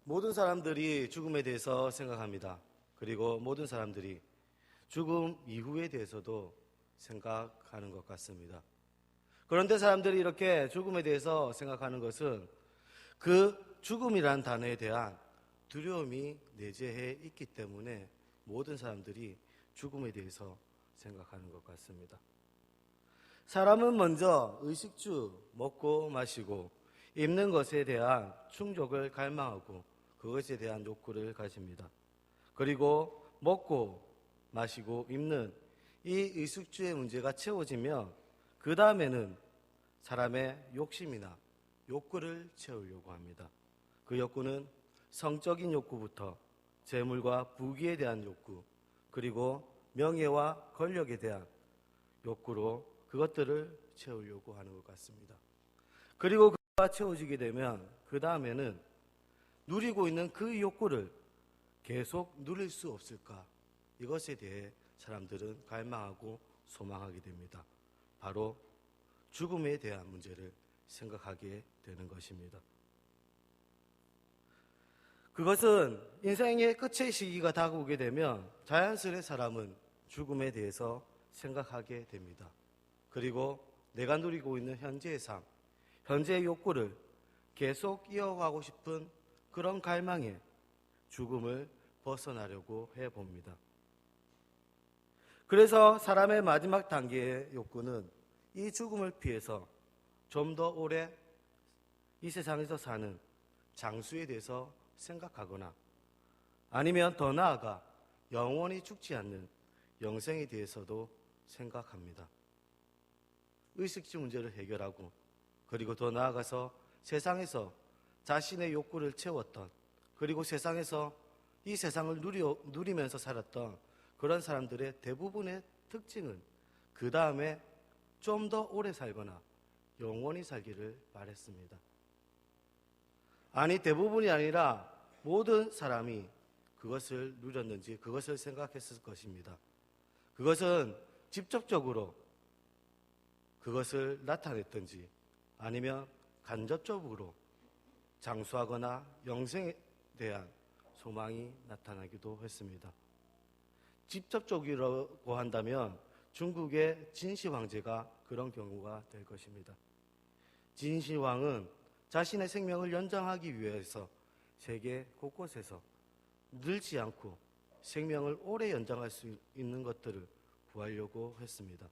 모든 사람들이 죽음에 대해서 생각합니다. 그리고 모든 사람들이 죽음 이후에 대해서도 생각하는 것 같습니다. 그런데 사람들이 이렇게 죽음에 대해서 생각하는 것은 그 죽음이라는 단어에 대한 두려움이 내재해 있기 때문에 모든 사람들이 죽음에 대해서 생각하는 것 같습니다. 사람은 먼저 의식주, 먹고 마시고 입는 것에 대한 충족을 갈망하고 그것에 대한 욕구를 가집니다. 그리고 먹고 마시고 입는 이 의식주의 문제가 채워지면 그 다음에는 사람의 욕심이나 욕구를 채우려고 합니다. 그 욕구는 성적인 욕구부터 재물과 부귀에 대한 욕구, 그리고 명예와 권력에 대한 욕구로 그것들을 채우려고 하는 것 같습니다. 그리고 그가 채워지게 되면 그 다음에는 누리고 있는 그 욕구를 계속 누릴 수 없을까? 이것에 대해 사람들은 갈망하고 소망하게 됩니다. 바로 죽음에 대한 문제를 생각하게 되는 것입니다. 그것은 인생의 끝의 시기가 다가오게 되면 자연스레 사람은 죽음에 대해서 생각하게 됩니다. 그리고 내가 누리고 있는 현재의 삶, 현재의 욕구를 계속 이어가고 싶은 그런 갈망에 죽음을 벗어나려고 해봅니다. 그래서 사람의 마지막 단계의 욕구는 이 죽음을 피해서 좀 더 오래 이 세상에서 사는 장수에 대해서 생각하거나 아니면 더 나아가 영원히 죽지 않는 영생에 대해서도 생각합니다. 의식주 문제를 해결하고 그리고 더 나아가서 세상에서 자신의 욕구를 채웠던 그리고 세상에서 이 세상을 누리면서 살았던 그런 사람들의 대부분의 특징은 그 다음에 좀 더 오래 살거나 영원히 살기를 바랬습니다. 아니, 대부분이 아니라 모든 사람이 그것을 누렸는지 그것을 생각했을 것입니다. 그것은 직접적으로 그것을 나타냈든지 아니면 간접적으로 장수하거나 영생에 대한 소망이 나타나기도 했습니다. 직접적이라고 한다면 중국의 진시 황제가 그런 경우가 될 것입니다. 진시 왕은 자신의 생명을 연장하기 위해서 세계 곳곳에서 늙지 않고 생명을 오래 연장할 수 있는 것들을 구하려고 했습니다.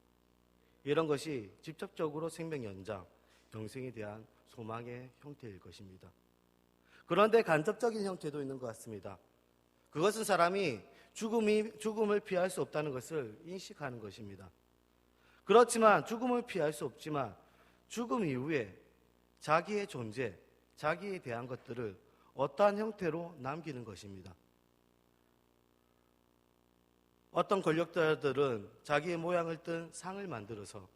이런 것이 직접적으로 생명 연장, 영생에 대한 소망의 형태일 것입니다. 그런데 간접적인 형태도 있는 것 같습니다. 그것은 사람이 죽음을 피할 수 없다는 것을 인식하는 것입니다. 그렇지만 죽음을 피할 수 없지만 죽음 이후에 자기의 존재, 자기에 대한 것들을 어떠한 형태로 남기는 것입니다. 어떤 권력자들은 자기의 모양을 뜬 상을 만들어서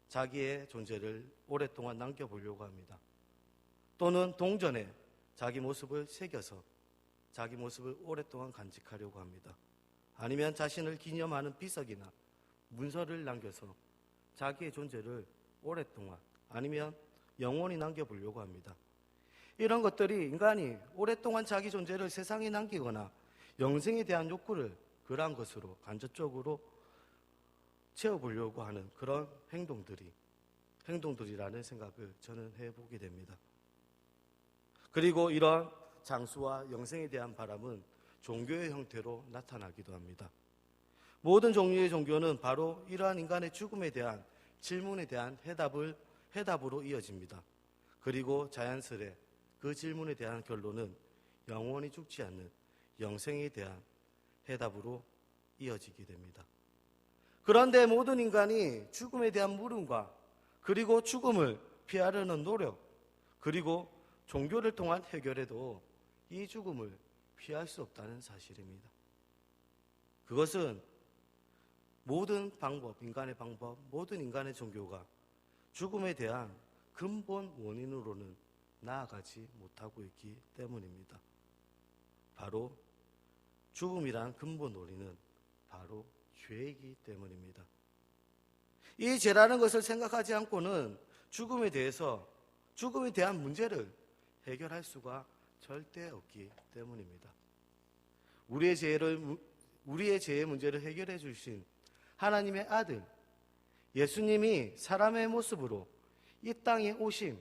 자기의 존재를 오랫동안 남겨보려고 합니다. 또는 동전에 자기 모습을 새겨서 자기 모습을 오랫동안 간직하려고 합니다. 아니면 자신을 기념하는 비석이나 문서를 남겨서 자기의 존재를 오랫동안 아니면 영원히 남겨보려고 합니다. 이런 것들이 인간이 오랫동안 자기 존재를 세상에 남기거나 영생에 대한 욕구를 그러한 것으로 간접적으로 채워보려고 하는 그런 행동들이라는 생각을 저는 해보게 됩니다. 그리고 이런 장수와 영생에 대한 바람은 종교의 형태로 나타나기도 합니다. 모든 종류의 종교는 바로 이러한 인간의 죽음에 대한 질문에 대한 해답으로 이어집니다. 그리고 자연스레 그 질문에 대한 결론은 영원히 죽지 않는 영생에 대한 해답으로 이어지게 됩니다. 그런데 모든 인간이 죽음에 대한 물음과 그리고 죽음을 피하려는 노력 그리고 종교를 통한 해결에도 이 죽음을 피할 수 없다는 사실입니다. 그것은 모든 인간의 방법, 모든 인간의 종교가 죽음에 대한 근본 원인으로는 나아가지 못하고 있기 때문입니다. 바로 죽음이란 근본 원인은 바로 죄이기 때문입니다. 이 죄라는 것을 생각하지 않고는 죽음에 대한 문제를 해결할 수가 절대 없기 때문입니다. 우리의 죄의 문제를 해결해 주신 하나님의 아들 예수님이 사람의 모습으로 이 땅에 오심,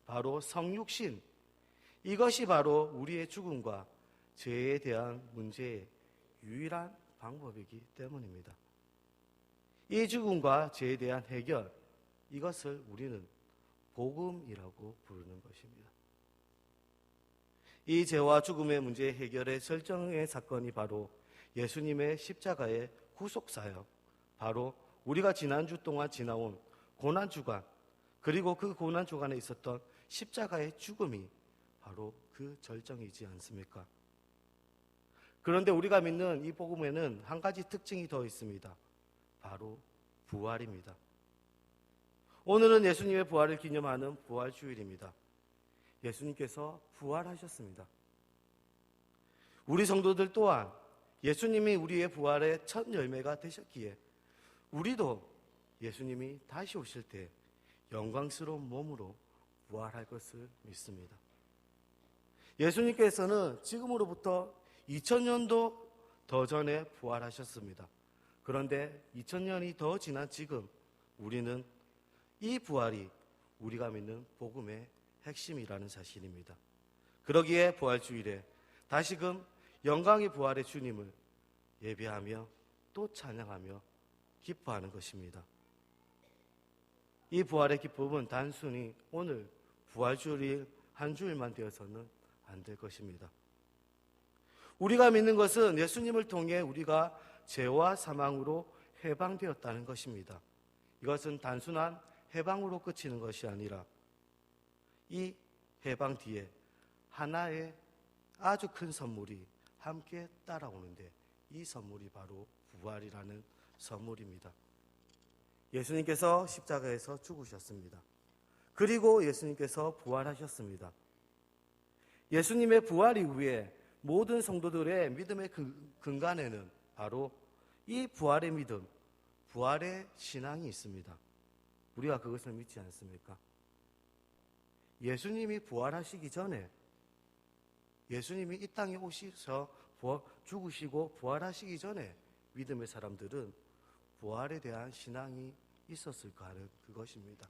바로 성육신, 이것이 바로 우리의 죽음과 죄에 대한 문제의 유일한 방법이기 때문입니다. 이 죽음과 죄에 대한 해결, 이것을 우리는 복음이라고 부르는 것입니다. 이 죄와 죽음의 문제 해결의 절정의 사건이 바로 예수님의 십자가의 구속사역, 바로 우리가 지난주 동안 지나온 고난주간, 그리고 그 고난주간에 있었던 십자가의 죽음이 바로 그 절정이지 않습니까? 그런데 우리가 믿는 이 복음에는 한 가지 특징이 더 있습니다. 바로 부활입니다. 오늘은 예수님의 부활을 기념하는 부활주일입니다. 예수님께서 부활하셨습니다. 우리 성도들 또한 예수님이 우리의 부활의 첫 열매가 되셨기에 우리도 예수님이 다시 오실 때 영광스러운 몸으로 부활할 것을 믿습니다. 예수님께서는 지금으로부터 2000년도 더 전에 부활하셨습니다. 그런데 2000년이 더 지난 지금 우리는 이 부활이 우리가 믿는 복음의 핵심이라는 사실입니다. 그러기에 부활주일에 다시금 영광의 부활의 주님을 예배하며 또 찬양하며 기뻐하는 것입니다. 이 부활의 기쁨은 단순히 오늘 부활주일 한 주일만 되어서는 안 될 것입니다. 우리가 믿는 것은 예수님을 통해 우리가 죄와 사망으로 해방되었다는 것입니다. 이것은 단순한 해방으로 그치는 것이 아니라 이 해방 뒤에 하나의 아주 큰 선물이 함께 따라오는데 이 선물이 바로 부활이라는 선물입니다. 예수님께서 십자가에서 죽으셨습니다. 그리고 예수님께서 부활하셨습니다. 예수님의 부활 이후에 모든 성도들의 믿음의 근간에는 바로 이 부활의 믿음, 부활의 신앙이 있습니다. 우리가 그것을 믿지 않습니까? 예수님이 부활하시기 전에, 예수님이 이 땅에 오셔서 죽으시고 부활하시기 전에 믿음의 사람들은 부활에 대한 신앙이 있었을까 하는 그것입니다.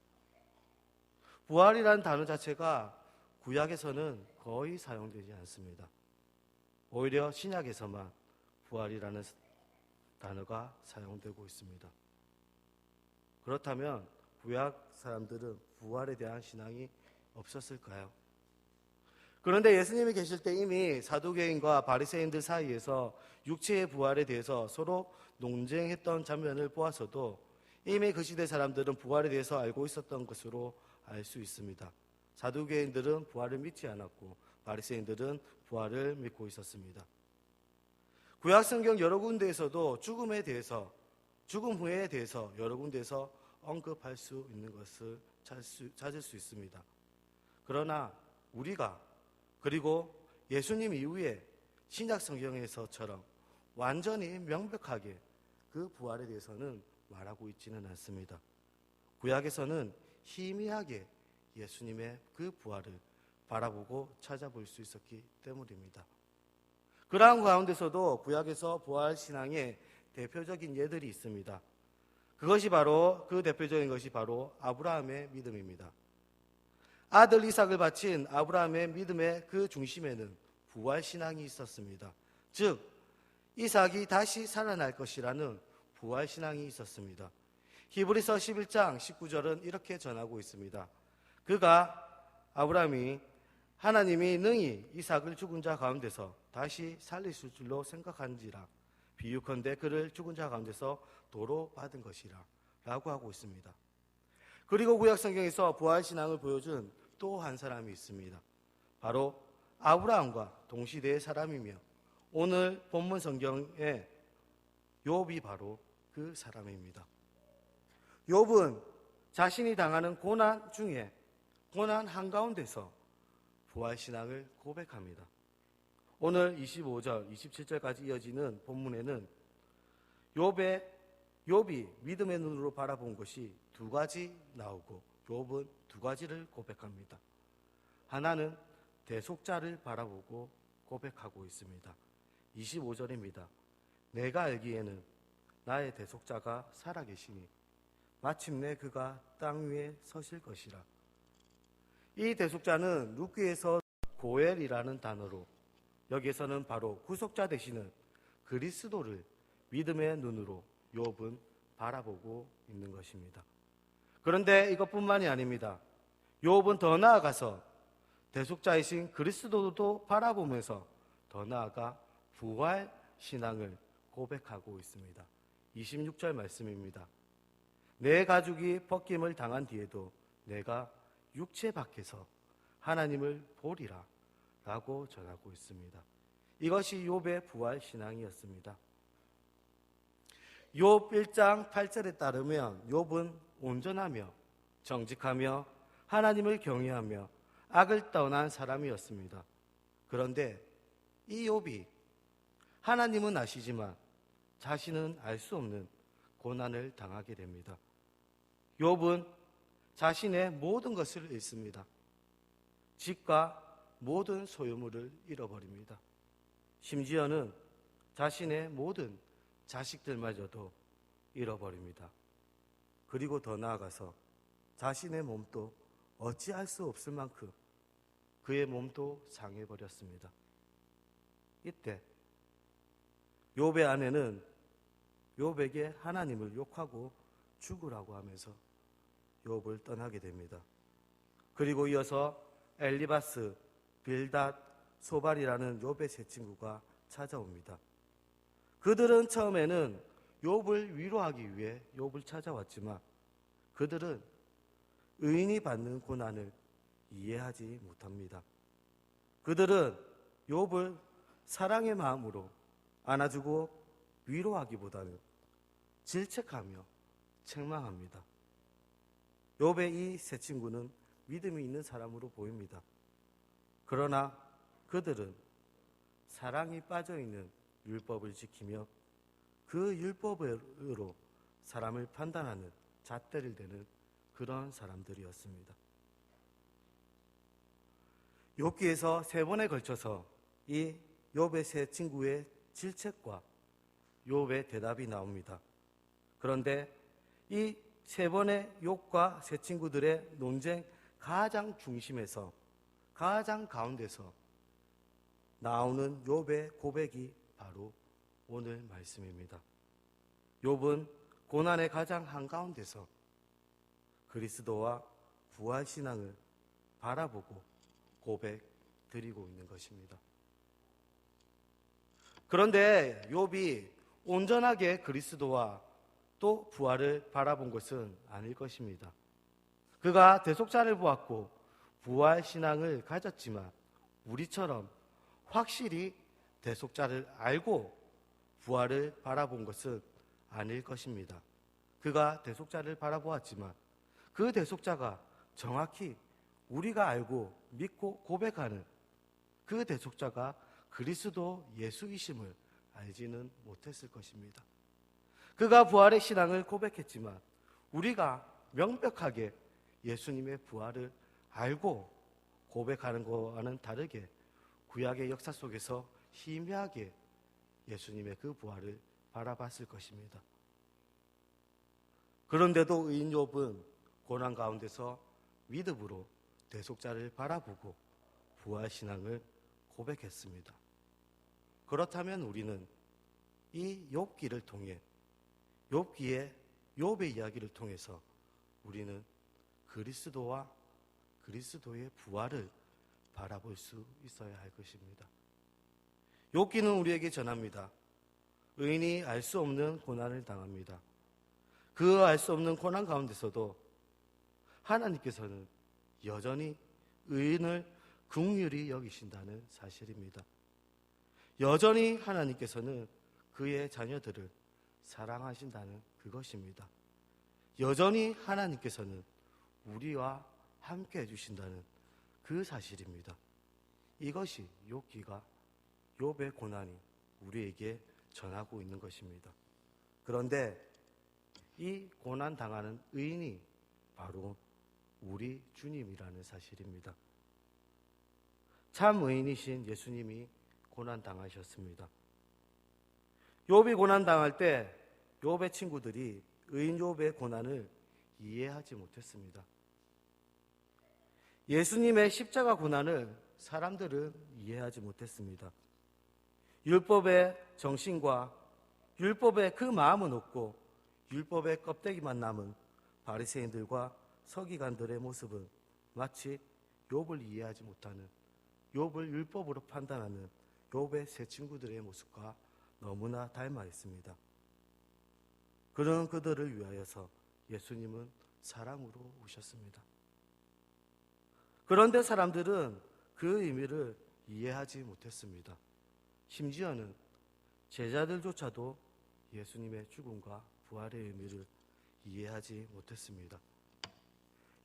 부활이라는 단어 자체가 구약에서는 거의 사용되지 않습니다. 오히려 신약에서만 부활이라는 단어가 사용되고 있습니다. 그렇다면 구약 사람들은 부활에 대한 신앙이 없었을까요? 그런데 예수님이 계실 때 이미 사두개인과 바리새인들 사이에서 육체의 부활에 대해서 서로 논쟁했던 장면을 보아서도 이미 그 시대 사람들은 부활에 대해서 알고 있었던 것으로 알 수 있습니다. 사두개인들은 부활을 믿지 않았고 바리새인들은 부활을 믿고 있었습니다. 구약 성경 여러 군데에서도 죽음에 대해서, 죽음 후에 대해서 여러 군데에서 언급할 수 있는 것을 찾을 수 있습니다. 그러나 우리가 그리고 예수님 이후에 신약 성경에서처럼 완전히 명백하게 그 부활에 대해서는 말하고 있지는 않습니다. 구약에서는 희미하게 예수님의 그 부활을 바라보고 찾아볼 수 있었기 때문입니다. 그러한 가운데서도 구약에서 부활 신앙의 대표적인 예들이 있습니다. 그 대표적인 것이 바로 아브라함의 믿음입니다. 아들 이삭을 바친 아브라함의 믿음의 그 중심에는 부활 신앙이 있었습니다. 즉 이삭이 다시 살아날 것이라는 부활 신앙이 있었습니다. 히브리서 11장 19절은 이렇게 전하고 있습니다. 아브라함이 하나님이 능히 이삭을 죽은 자 가운데서 다시 살리실 줄로 생각한지라 비유컨대 그를 죽은 자 가운데서 도로 받은 것이라 라고 하고 있습니다. 그리고 구약 성경에서 부활 신앙을 보여준 또 한 사람이 있습니다. 바로 아브라함과 동시대의 사람이며 오늘 본문 성경의 욥이 바로 그 사람입니다. 욥은 자신이 당하는 고난 중에 고난 한가운데서 부활신앙을 고백합니다. 오늘 25절, 27절까지 이어지는 본문에는 욥이 믿음의 눈으로 바라본 것이 두 가지 나오고 욥은 두 가지를 고백합니다. 하나는 대속자를 바라보고 고백하고 있습니다. 25절입니다. 내가 알기에는 나의 대속자가 살아계시니 마침내 그가 땅 위에 서실 것이라. 이 대속자는 룻기에서 고엘이라는 단어로, 여기에서는 바로 구속자 되시는 그리스도를 믿음의 눈으로 욥은 바라보고 있는 것입니다. 그런데 이것뿐만이 아닙니다. 욥은 더 나아가서 대속자이신 그리스도도 바라보면서 더 나아가 부활 신앙을 고백하고 있습니다. 26절 말씀입니다. 내 가죽이 벗김을 당한 뒤에도 내가 육체 밖에서 하나님을 보리라 라고 전하고 있습니다. 이것이 욥의 부활 신앙이었습니다. 욥 1장 8절에 따르면 욥은 온전하며 정직하며 하나님을 경외하며 악을 떠난 사람이었습니다. 그런데 이 욥이 하나님은 아시지만 자신은 알 수 없는 고난을 당하게 됩니다. 욥은 자신의 모든 것을 잃습니다. 집과 모든 소유물을 잃어버립니다. 심지어는 자신의 모든 자식들마저도 잃어버립니다. 그리고 더 나아가서 자신의 몸도 어찌할 수 없을 만큼 그의 몸도 상해버렸습니다. 이때 욥의 아내는 욥에게 하나님을 욕하고 죽으라고 하면서 욥을 떠나게 됩니다. 그리고 이어서 엘리바스, 빌닷, 소발이라는 욥의 세 친구가 찾아옵니다. 그들은 처음에는 욥을 위로하기 위해 욥을 찾아왔지만 그들은 의인이 받는 고난을 이해하지 못합니다. 그들은 욥을 사랑의 마음으로 안아주고 위로하기보다는 질책하며 책망합니다. 욥의 이 세 친구는 믿음이 있는 사람으로 보입니다. 그러나 그들은 사랑이 빠져있는 율법을 지키며 그 율법으로 사람을 판단하는 잣대를 대는 그런 사람들이었습니다. 욥기에서 3번에 걸쳐서 이 욥의 세 친구의 질책과 욥의 대답이 나옵니다. 그런데 이 3번의 욥과 세 친구들의 논쟁 가장 중심에서, 가장 가운데서 나오는 욥의 고백이 바로 오늘 말씀입니다. 욥은 고난의 가장 한가운데서 그리스도와 부활신앙을 바라보고 고백 드리고 있는 것입니다. 그런데 욥이 온전하게 그리스도와 또 부활을 바라본 것은 아닐 것입니다. 그가 대속자를 보았고 부활신앙을 가졌지만 우리처럼 확실히 대속자를 알고 부활을 바라본 것은 아닐 것입니다. 그가 대속자를 바라보았지만 그 대속자가 정확히 우리가 알고 믿고 고백하는 그 대속자가 그리스도 예수이심을 알지는 못했을 것입니다. 그가 부활의 신앙을 고백했지만 우리가 명백하게 예수님의 부활을 알고 고백하는 것과는 다르게 구약의 역사 속에서 희미하게 예수님의 그 부활을 바라봤을 것입니다. 그런데도 의인 욥은 고난 가운데서 믿음으로 대속자를 바라보고 부활신앙을 고백했습니다. 그렇다면 우리는 이 욥기를 통해 욥의 이야기를 통해서 우리는 그리스도와 그리스도의 부활을 바라볼 수 있어야 할 것입니다. 욥기는 우리에게 전합니다. 의인이 알 수 없는 고난을 당합니다. 그 알 수 없는 고난 가운데서도 하나님께서는 여전히 의인을 긍휼히 여기신다는 사실입니다. 여전히 하나님께서는 그의 자녀들을 사랑하신다는 그것입니다. 여전히 하나님께서는 우리와 함께 해주신다는 그 사실입니다. 이것이 욥기가 욥의 고난이 우리에게 전하고 있는 것입니다. 그런데 이 고난 당하는 의인이 바로 우리 주님이라는 사실입니다. 참 의인이신 예수님이 고난당하셨습니다. 욥이 고난당할 때 욥의 친구들이 의인 욥의 고난을 이해하지 못했습니다. 예수님의 십자가 고난을 사람들은 이해하지 못했습니다. 율법의 정신과 율법의 그 마음은 없고 율법의 껍데기만 남은 바리새인들과 서기관들의 모습은 마치 욥을 이해하지 못하는, 욥을 율법으로 판단하는 욥의 세 친구들의 모습과 너무나 닮아 있습니다. 그런 그들을 위하여서 예수님은 사랑으로 오셨습니다. 그런데 사람들은 그 의미를 이해하지 못했습니다. 심지어는 제자들조차도 예수님의 죽음과 부활의 의미를 이해하지 못했습니다.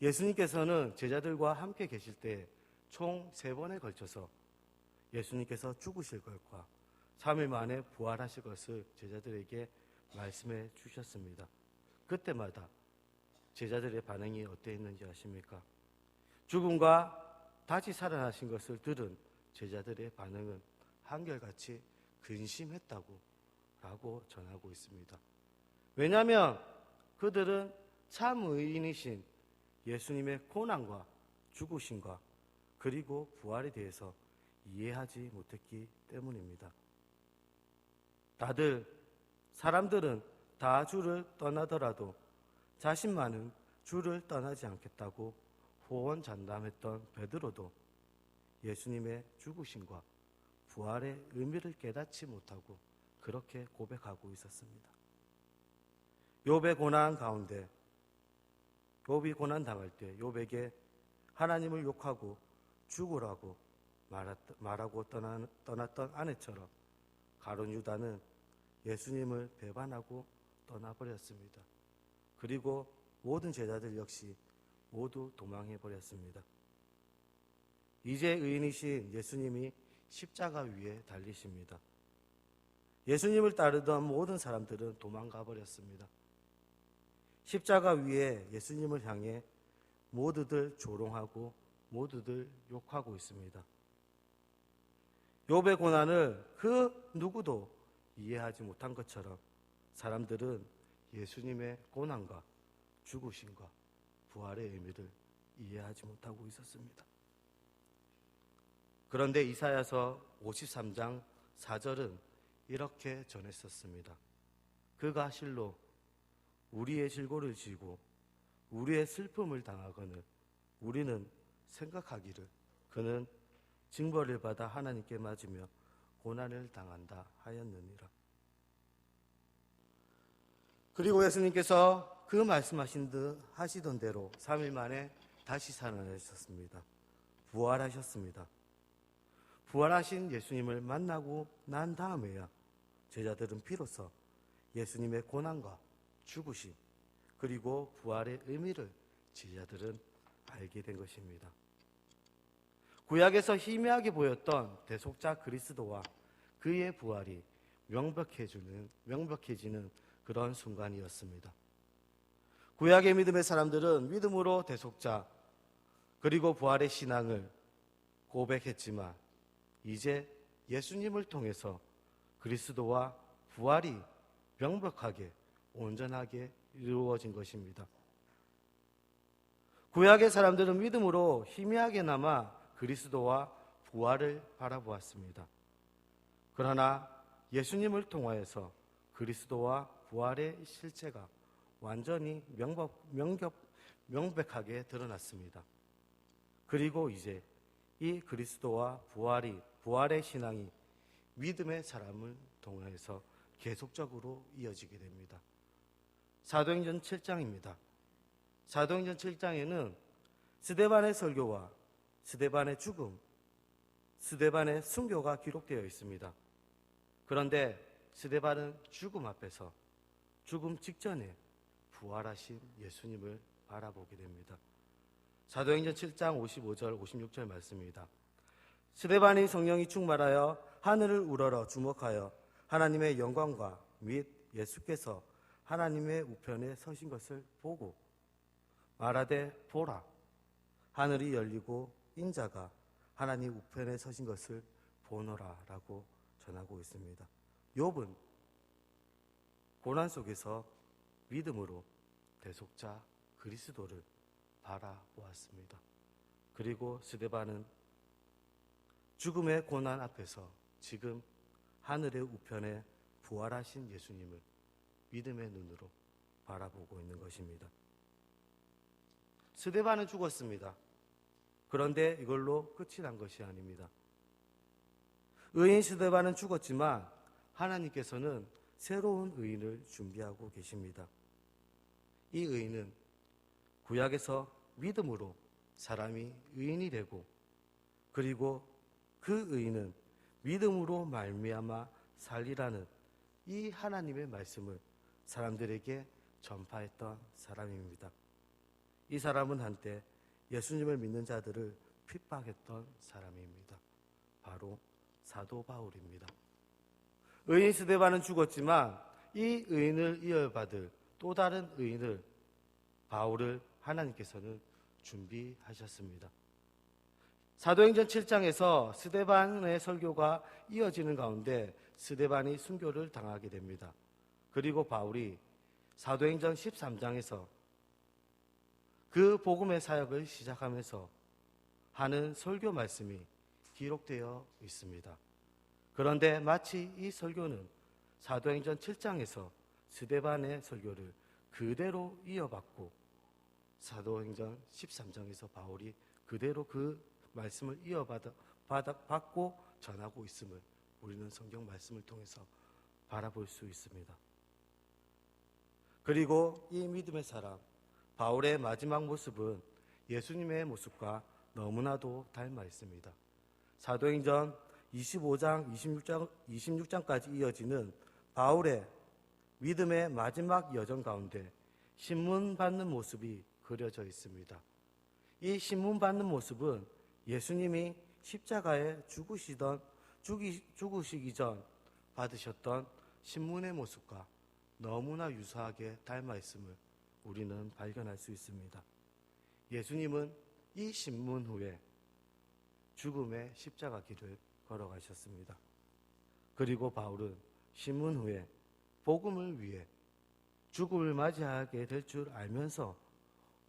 예수님께서는 제자들과 함께 계실 때 총 3번에 걸쳐서 예수님께서 죽으실 것과 3일 만에 부활하실 것을 제자들에게 말씀해 주셨습니다. 그때마다 제자들의 반응이 어땠는지 아십니까? 죽음과 다시 살아나신 것을 들은 제자들의 반응은 한결같이 근심했다고 라고 전하고 있습니다. 왜냐하면 그들은 참 의인이신 예수님의 고난과 죽으심과 그리고 부활에 대해서 이해하지 못했기 때문입니다. 사람들은 다 주를 떠나더라도 자신만은 주를 떠나지 않겠다고 호언장담했던 베드로도 예수님의 죽으심과 부활의 의미를 깨닫지 못하고 그렇게 고백하고 있었습니다. 욥의 고난 가운데 욥이 고난당할 때 욥에게 하나님을 욕하고 죽으라고 말하고 떠났던 아내처럼 가룟 유다는 예수님을 배반하고 떠나버렸습니다. 그리고 모든 제자들 역시 모두 도망해버렸습니다. 이제 의인이신 예수님이 십자가 위에 달리십니다. 예수님을 따르던 모든 사람들은 도망가버렸습니다. 십자가 위에 예수님을 향해 모두들 조롱하고 모두들 욕하고 있습니다. 욥의 고난을 그 누구도 이해하지 못한 것처럼 사람들은 예수님의 고난과 죽으심과 부활의 의미를 이해하지 못하고 있었습니다. 그런데 이사야서 53장 4절은 이렇게 전했었습니다. 그가 실로 우리의 질고를 지고 우리의 슬픔을 당하거늘 우리는 생각하기를 그는 징벌을 받아 하나님께 맞으며 고난을 당한다 하였느니라. 그리고 예수님께서 그 하시던 대로 3일 만에 다시 살아나셨습니다. 부활하셨습니다. 부활하신 예수님을 만나고 난 다음에야 제자들은 비로소 예수님의 고난과 죽으심 그리고 부활의 의미를 제자들은 알게 된 것입니다. 구약에서 희미하게 보였던 대속자 그리스도와 그의 부활이 명백해지는 그런 순간이었습니다. 구약의 믿음의 사람들은 믿음으로 대속자 그리고 부활의 신앙을 고백했지만 이제 예수님을 통해서 그리스도와 부활이 명백하게 온전하게 이루어진 것입니다. 구약의 사람들은 믿음으로 희미하게나마 그리스도와 부활을 바라보았습니다. 그러나 예수님을 통하여서 그리스도와 부활의 실체가 완전히 명백하게 드러났습니다. 그리고 이제 이 그리스도와 부활의 신앙이 믿음의 사람을 통해서 계속적으로 이어지게 됩니다. 사도행전 7장입니다. 사도행전 7장에는 스데반의 설교와 스데반의 죽음, 스데반의 순교가 기록되어 있습니다. 그런데 스데반은 죽음 앞에서 죽음 직전에 부활하신 예수님을 바라보게 됩니다. 사도행전 7장 55절 56절 말씀입니다. 스데반이 성령이 충만하여 하늘을 우러러 주목하여 하나님의 영광과 및 예수께서 하나님의 우편에 서신 것을 보고 말하되 보라 하늘이 열리고 인자가 하나님 우편에 서신 것을 보노라라고 전하고 있습니다. 욥은 고난 속에서 믿음으로 대속자 그리스도를 바라보았습니다. 그리고 스데반은 죽음의 고난 앞에서 지금 하늘의 우편에 부활하신 예수님을 믿음의 눈으로 바라보고 있는 것입니다. 스데반은 죽었습니다. 그런데 이걸로 끝이 난 것이 아닙니다. 의인 스데반은 죽었지만 하나님께서는 새로운 의인을 준비하고 계십니다. 이 의인은 구약에서 믿음으로 사람이 의인이 되고, 그리고 그 의인은 믿음으로 말미암아 살리라는 이 하나님의 말씀을 사람들에게 전파했던 사람입니다. 이 사람은 한때 예수님을 믿는 자들을 핍박했던 사람입니다. 바로 사도 바울입니다. 의인 스데반은 죽었지만 이 의인을 이어받을 또 다른 의인을, 바울을 하나님께서는 준비하셨습니다. 사도행전 7장에서 스데반의 설교가 이어지는 가운데 스데반이 순교를 당하게 됩니다. 그리고 바울이 사도행전 13장에서 그 복음의 사역을 시작하면서 하는 설교 말씀이 기록되어 있습니다. 그런데 마치 이 설교는 사도행전 7장에서 스데반의 설교를 그대로 이어받고 사도행전 13장에서 바울이 그대로 그 말씀을 이어받고 전하고 있음을 우리는 성경 말씀을 통해서 바라볼 수 있습니다. 그리고 이 믿음의 사람 바울의 마지막 모습은 예수님의 모습과 너무나도 닮아 있습니다. 사도행전 25장, 26장까지 이어지는 바울의 믿음의 마지막 여정 가운데 신문 받는 모습이 그려져 있습니다. 이 신문 받는 모습은 예수님이 십자가에 죽으시기 전 받으셨던 신문의 모습과 너무나 유사하게 닮아 있음을 우리는 발견할 수 있습니다. 예수님은 이 신문 후에 죽음의 십자가 길을 걸어가셨습니다. 그리고 바울은 신문 후에 복음을 위해 죽음을 맞이하게 될 줄 알면서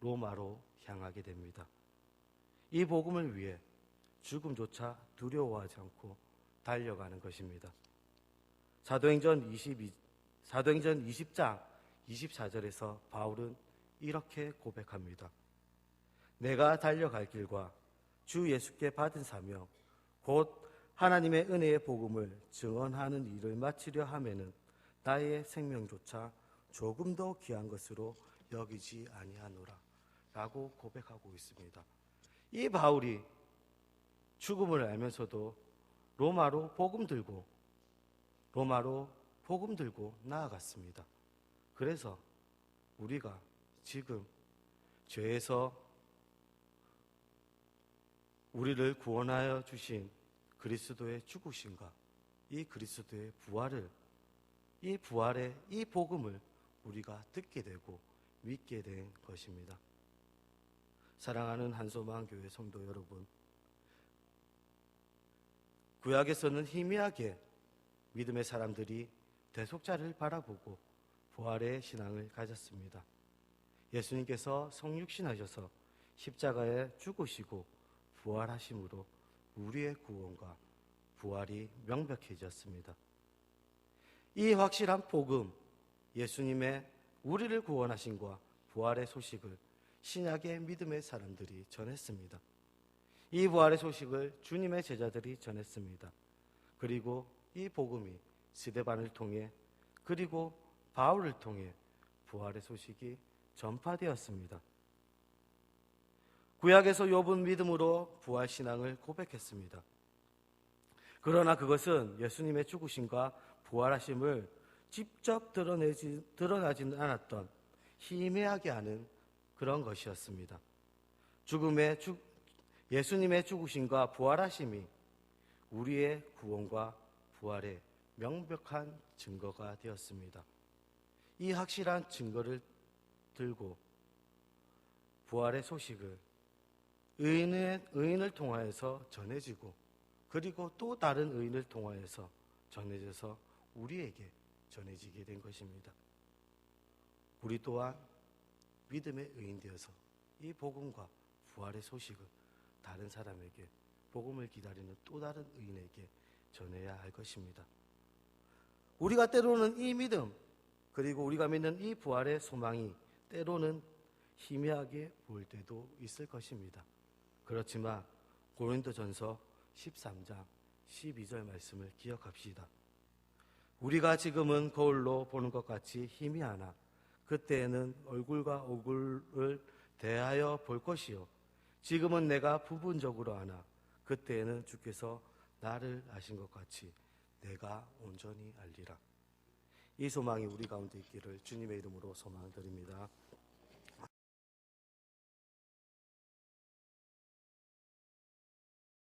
로마로 향하게 됩니다. 이 복음을 위해 죽음조차 두려워하지 않고 달려가는 것입니다. 사도행전 20장 24절에서 바울은 이렇게 고백합니다. 내가 달려갈 길과 주 예수께 받은 사명 곧 하나님의 은혜의 복음을 증언하는 일을 마치려 하면은 나의 생명조차 조금 더 귀한 것으로 여기지 아니하노라 라고 고백하고 있습니다. 이 바울이 죽음을 알면서도 로마로 복음 들고 나아갔습니다. 그래서 우리가 지금 죄에서 우리를 구원하여 주신 그리스도의 죽으심과 이 그리스도의 부활을, 이 부활의 이 복음을 우리가 듣게 되고 믿게 된 것입니다. 사랑하는 한소망 교회 성도 여러분, 구약에서는 희미하게 믿음의 사람들이 대속자를 바라보고 부활의 신앙을 가졌습니다. 예수님께서 성육신하셔서 십자가에 죽으시고 부활하심으로 우리의 구원과 부활이 명백해졌습니다. 이 확실한 복음, 예수님의 우리를 구원하심과 부활의 소식을 신약의 믿음의 사람들이 전했습니다. 이 부활의 소식을 주님의 제자들이 전했습니다. 그리고 이 복음이 스데반을 통해 그리고 바울을 통해 부활의 소식이 전파되었습니다. 구약에서 욥은 믿음으로 부활 신앙을 고백했습니다. 그러나 그것은 예수님의 죽으심과 부활하심을 직접 드러나지는 않았던 희미하게 하는 그런 것이었습니다. 예수님의 죽으심과 부활하심이 우리의 구원과 부활의 명백한 증거가 되었습니다. 이 확실한 증거를 들고 부활의 소식을 의인을 통하여서 전해지고 그리고 또 다른 의인을 통하여서 전해져서 우리에게 전해지게 된 것입니다. 우리 또한 믿음의 의인 되어서 이 복음과 부활의 소식을 다른 사람에게, 복음을 기다리는 또 다른 의인에게 전해야 할 것입니다. 우리가 때로는 이 믿음, 그리고 우리가 믿는 이 부활의 소망이 때로는 희미하게 보일 때도 있을 것입니다. 그렇지만 고린도전서 13장 12절 말씀을 기억합시다. 우리가 지금은 거울로 보는 것 같이 희미하나 그때에는 얼굴과 얼굴을 대하여 볼 것이요 지금은 내가 부분적으로 아나 그때에는 주께서 나를 아신 것 같이 내가 온전히 알리라. 이 소망이 우리 가운데 있기를 주님의 이름으로 소망드립니다.